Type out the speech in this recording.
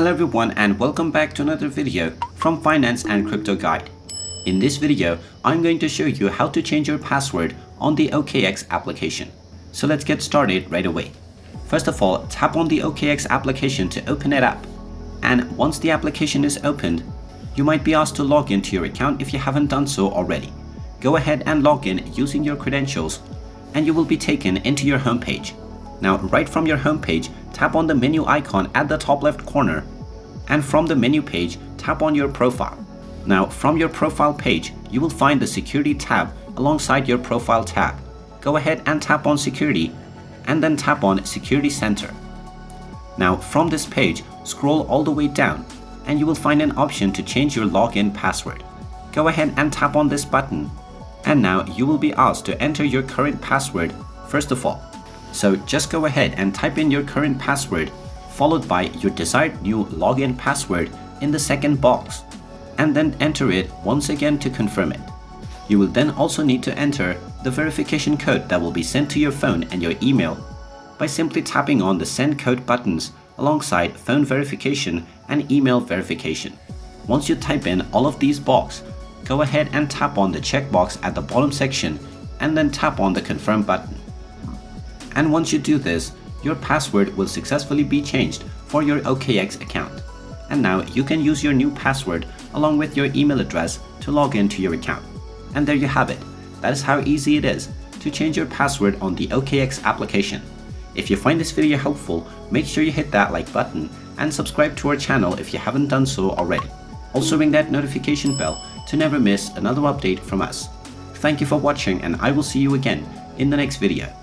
Hello everyone and welcome back to another video from Finance and Crypto Guide. In this video, I'm going to show you how to change your password on the OKX application. So let's get started right away. First of all, tap on the OKX application to open it up. And once the application is opened, you might be asked to log into your account if you haven't done so already. Go ahead and log in using your credentials and you will be taken into your home page. Now, right from your home page, tap on the menu icon at the top left corner, and from the menu page, tap on your profile. Now, from your profile page, you will find the security tab alongside your profile tab. Go ahead and tap on security and then tap on security center. Now, from this page, scroll all the way down and you will find an option to change your login password. Go ahead and tap on this button, and now you will be asked to enter your current password first of all. So just go ahead and type in your current password followed by your desired new login password in the second box, and then enter it once again to confirm it. You will then also need to enter the verification code that will be sent to your phone and your email by simply tapping on the send code buttons alongside phone verification and email verification. Once you type in all of these boxes, go ahead and tap on the checkbox at the bottom section and then tap on the confirm button. And once you do this, your password will successfully be changed for your OKX account. And now you can use your new password along with your email address to log into your account. And there you have it. That is how easy it is to change your password on the OKX application. If you find this video helpful, make sure you hit that like button and subscribe to our channel if you haven't done so already. Also ring that notification bell to never miss another update from us. Thank you for watching and I will see you again in the next video.